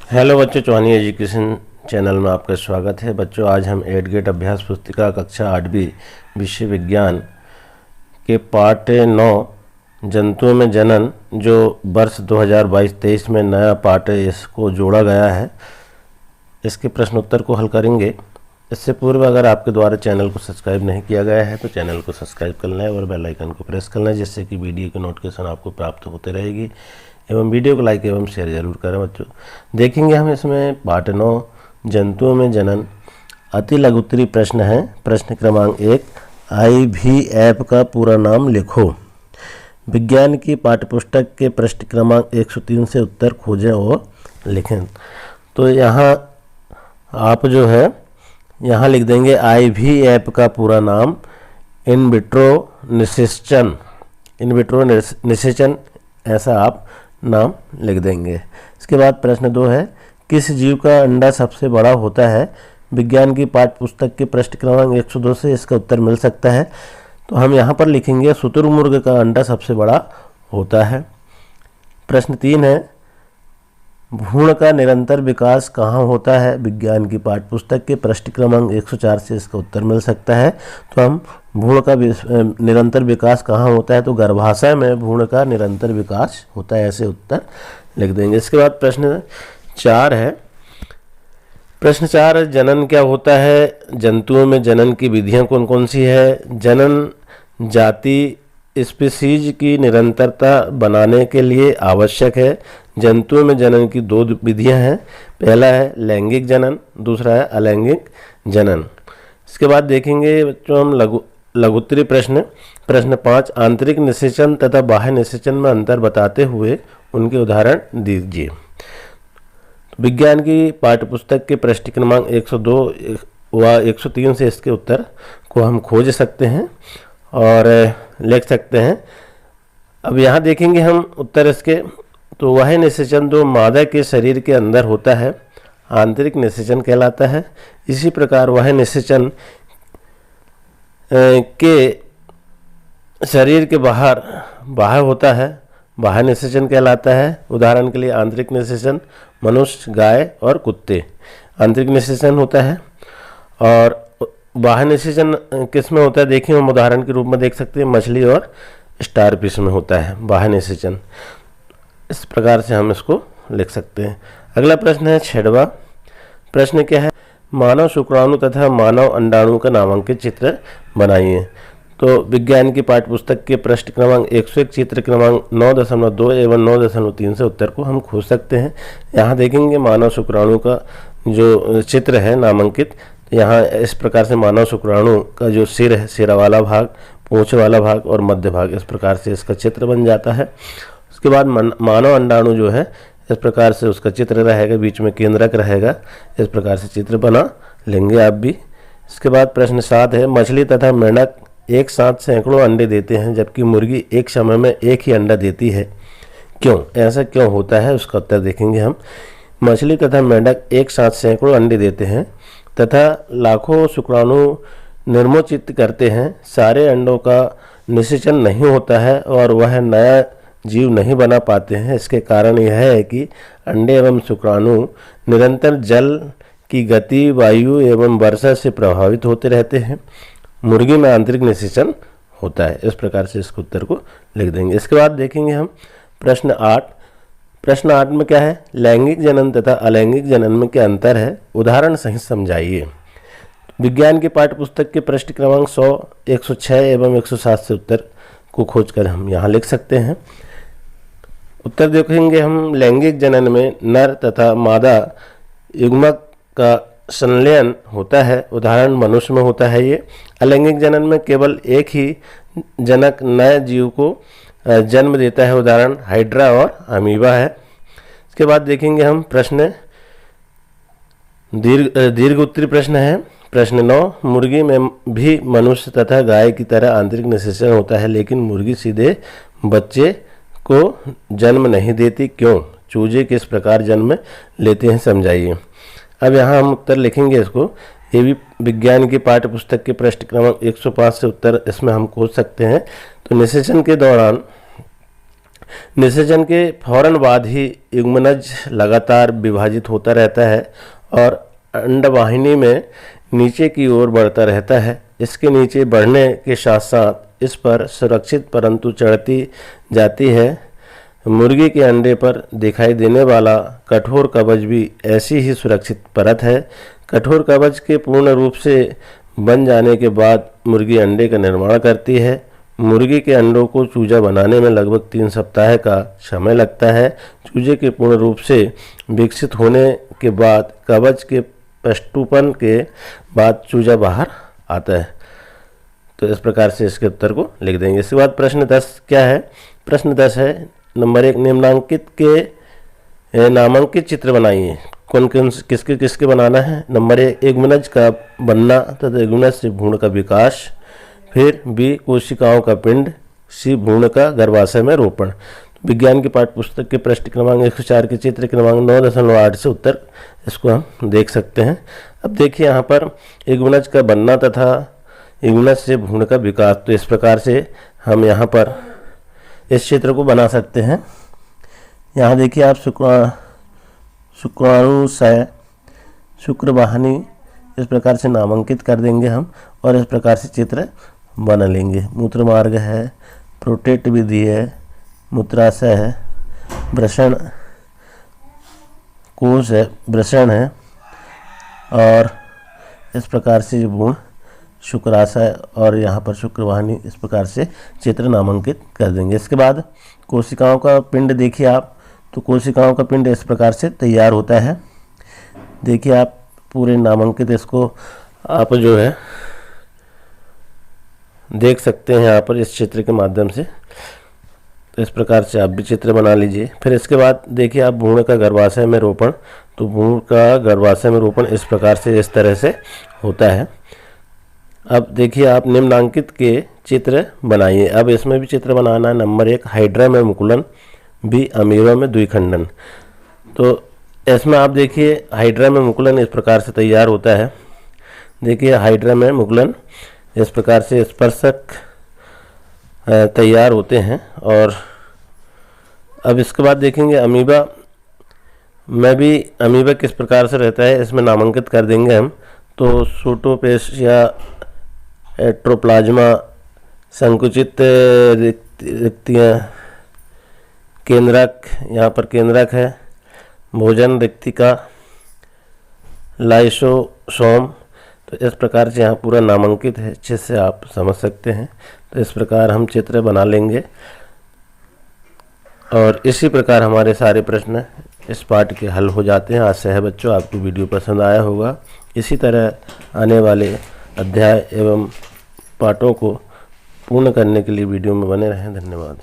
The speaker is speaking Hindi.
हेलो बच्चों, चौहानी एजुकेशन चैनल में आपका स्वागत है। बच्चों, आज हम 8 गेट अभ्यास पुस्तिका कक्षा 8वीं विषय विज्ञान के पाठ 9 जंतुओं में जनन, जो वर्ष 2022-23 में नया पाठ इसको जोड़ा गया है, इसके प्रश्न उत्तर को हल करेंगे। इससे पूर्व अगर आपके द्वारा चैनल को सब्सक्राइब नहीं किया गया है तो चैनल को सब्सक्राइब करना है और बेल आइकन को प्रेस करना है, जिससे कि वीडियो की नोटिफिकेशन आपको प्राप्त होती रहेगी। एवं वीडियो को लाइक एवं शेयर जरूर करें। बच्चों, देखेंगे हम इसमें पाठ 9 जंतुओं में जनन। अति लघुत्तरी प्रश्न है। प्रश्न क्रमांक 1, IVF का पूरा नाम लिखो। विज्ञान की पाठ्यपुस्तक के पृष्ठ क्रमांक 103 से उत्तर खोजें और लिखें। तो यहाँ आप जो है यहाँ लिख देंगे IVF का पूरा नाम इन विट्रो निषेचन। इन विट्रो निषेचन ऐसा आप नाम लिख देंगे। इसके बाद प्रश्न 2 है, किस जीव का अंडा सबसे बड़ा होता है? विज्ञान की पाठ्यपुस्तक के पृष्ठ क्रमांक 102 से इसका उत्तर मिल सकता है। तो हम यहाँ पर लिखेंगे शुतुरमुर्ग का अंडा सबसे बड़ा होता है। प्रश्न 3 है, भ्रूण का निरंतर विकास कहाँ होता है? विज्ञान की पाठ्यपुस्तक के पृष्ठ क्रमांक 104 से इसका उत्तर मिल सकता है। तो हम भ्रूण का निरंतर विकास कहाँ होता है? तो गर्भाशय में भ्रूण का निरंतर विकास होता है, ऐसे उत्तर लिख देंगे। इसके बाद प्रश्न 4 है। प्रश्न 4, जनन क्या होता है? जंतुओं में जनन की विधियाँ कौन कौन सी है? जनन जाति स्पीसीज की निरंतरता बनाने के लिए आवश्यक है। जंतुओं में जनन की 2 विधियां हैं। पहला है लैंगिक जनन, दूसरा है अलैंगिक जनन। इसके बाद देखेंगे बच्चों हम लघुत्तरी प्रश्न। प्रश्न 5, आंतरिक निषेचन तथा बाह्य निषेचन में अंतर बताते हुए उनके उदाहरण दीजिए। विज्ञान की पाठ्यपुस्तक के पृष्ठ क्रमांक 102 व 103 से इसके उत्तर को हम खोज सकते हैं और लिख सकते हैं। अब यहाँ देखेंगे हम उत्तर इसके। तो वह निषेचन जो मादा के शरीर के अंदर होता है आंतरिक निषेचन कहलाता है। इसी प्रकार वह निषेचन के शरीर के बाहर होता है बाह्य निषेचन कहलाता है। उदाहरण के लिए आंतरिक निषेचन मनुष्य, गाय और कुत्ते आंतरिक निषेचन होता है। और बाह्य निषेचन किस में होता है? देखिए, हम उदाहरण के रूप में देख सकते हैं मछली और स्टारफिश में होता है बाह्य निषेचन। इस प्रकार से हम इसको लिख सकते हैं। अगला प्रश्न है 6वां। प्रश्न क्या है? मानव शुक्राणु तथा मानव अंडाणु का नामांकित चित्र बनाइए। तो विज्ञान की पाठ्यपुस्तक के पृष्ठ क्रमांक 101 चित्र क्रमांक 9.2 एवं 9.3 से उत्तर को हम खोज सकते हैं। यहाँ देखेंगे मानव शुक्राणु का जो चित्र है नामांकित। यहाँ इस प्रकार से मानव शुक्राणु का जो सिर है, सिरा वाला भाग, पूंछ वाला भाग और मध्य भाग, इस प्रकार से इसका चित्र बन जाता है। उसके बाद मानव अंडाणु जो है इस प्रकार से उसका चित्र रहेगा, बीच में केंद्रक रहेगा। इस प्रकार से चित्र बना लेंगे आप भी। इसके बाद प्रश्न 7 है, मछली तथा मेंढक एक साथ सैकड़ों अंडे देते हैं जबकि मुर्गी एक समय में एक ही अंडा देती है, क्यों? ऐसा क्यों होता है? उसका उत्तर देखेंगे हम। मछली तथा मेंढक एक साथ सैकड़ों अंडे देते हैं तथा लाखों शुक्राणु निर्मोचित करते हैं। सारे अंडों का निषेचन नहीं होता है और वह नया जीव नहीं बना पाते हैं। इसके कारण यह है कि अंडे एवं शुक्राणु निरंतर जल की गति, वायु एवं वर्षा से प्रभावित होते रहते हैं। मुर्गी में आंतरिक निषेचन होता है। इस प्रकार से इसके उत्तर को लिख देंगे। इसके बाद देखेंगे हम प्रश्न 8। प्रश्न 8 में क्या है? लैंगिक जनन तथा अलैंगिक जनन में क्या अंतर है? उदाहरण सहित समझाइए। विज्ञान की पाठ्यपुस्तक के पृष्ठ क्रमांक 100, 106 एवं 107 से उत्तर को खोजकर हम यहाँ लिख सकते हैं। उत्तर देखेंगे हम। लैंगिक जनन में नर तथा मादा युग्मक का संलयन होता है। उदाहरण मनुष्य में होता है ये। अलैंगिक जनन में केवल एक ही जनक नए जीव को जन्म देता है। उदाहरण हाइड्रा और अमीबा है। इसके बाद देखेंगे हम प्रश्न दीर्घ उत्तरी प्रश्न है। प्रश्न 9, मुर्गी में भी मनुष्य तथा गाय की तरह आंतरिक निषेचन होता है, लेकिन मुर्गी सीधे बच्चे को जन्म नहीं देती, क्यों? चूजे किस प्रकार जन्म लेते हैं, समझाइए। अब यहाँ हम उत्तर लिखेंगे इसको। ये भी विज्ञान की पाठ्यपुस्तक के पृष्ठ क्रमांक 105 से उत्तर इसमें हम खोज सकते हैं। तो निषेचन के दौरान निषेचन के फौरन बाद ही युग्मनज लगातार विभाजित होता रहता है और अंडवाहिनी में नीचे की ओर बढ़ता रहता है। इसके नीचे बढ़ने के साथ साथ इस पर सुरक्षित परंतु चढ़ती जाती है। मुर्गी के अंडे पर दिखाई देने वाला कठोर कवच भी ऐसी ही सुरक्षित परत है। कठोर कवच के पूर्ण रूप से बन जाने के बाद मुर्गी अंडे का निर्माण करती है। मुर्गी के अंडों को चूजा बनाने में लगभग 3 सप्ताह का समय लगता है। चूजे के पूर्ण रूप से विकसित होने के बाद कवच के प्रष्टुपन के बाद चूजा बाहर आता है। तो इस प्रकार से इसके उत्तर को लिख देंगे। इसके बाद प्रश्न 10 क्या है? प्रश्न 10 है नंबर 1, निम्नांकित के नामांकित चित्र बनाइए। कौन कौन किसके किसके बनाना है? नंबर 1, युग्मनज का बनना तथा युग्मनज से भ्रूण का विकास। फिर बी, कोशिकाओं का पिंड। सी, भ्रूण का गर्भाशय में रोपण। विज्ञान की पाठ्य पुस्तक के पृष्ठ क्रमांक 104 के चित्र क्रमांक 9.8 से उत्तर इसको हम देख सकते हैं। अब देखिए यहाँ पर युग्मनज का बनना तथा युग्मनज से भ्रूण का विकास। तो इस प्रकार से हम यहाँ पर इस चित्र को बना सकते हैं। यहाँ देखिए आप शुक्राणुशय, शुक्रवाहिनी इस प्रकार से नामांकित कर देंगे हम और इस प्रकार से चित्र बना लेंगे। मूत्र मार्ग है, प्रोटेट विधि है, मूत्राशय है, वृषण कोश है, वृषण है और इस प्रकार से भ्रूण, शुक्राशय और यहाँ पर शुक्रवाहिनी इस प्रकार से चित्र नामांकित कर देंगे। इसके बाद कोशिकाओं का पिंड देखिए आप, तो कोशिकाओं का पिंड इस प्रकार से तैयार होता है। देखिए आप पूरे नामांकित इसको आप जो है देख सकते हैं यहाँ पर इस चित्र के माध्यम से। तो इस प्रकार से आप भी चित्र बना लीजिए। फिर इसके बाद देखिए आप भ्रूण का गर्भाशय में रोपण। तो भ्रूण का गर्भाशय में रोपण इस प्रकार से इस तरह से होता है। अब देखिए आप निम्नांकित के चित्र बनाइए। अब इसमें भी चित्र बनाना है। नंबर 1, हाइड्रा में मुकुलन। बी, अमीरों में द्विखंडन। तो इसमें आप देखिए हाइड्रा में मुकुलन इस प्रकार से तैयार होता है। देखिए हाइड्रा में मुकुलन इस प्रकार से स्पर्शक तैयार होते हैं। और अब इसके बाद देखेंगे अमीबा में भी अमीबा किस प्रकार से रहता है, इसमें नामांकित कर देंगे हम। तो सूटोपेश या एट्रोप्लाज्मा, संकुचित रिक्तियाँ, केंद्रक, यहाँ पर केंद्रक है, भोजन रिक्तिका, लाइसोसोम। तो इस प्रकार से यहाँ पूरा नामांकित है, अच्छे से आप समझ सकते हैं। तो इस प्रकार हम चित्र बना लेंगे और इसी प्रकार हमारे सारे प्रश्न इस पाठ के हल हो जाते हैं। आशा है बच्चों आपको वीडियो पसंद आया होगा। इसी तरह आने वाले अध्याय एवं पाठों को पूर्ण करने के लिए वीडियो में बने रहें। धन्यवाद।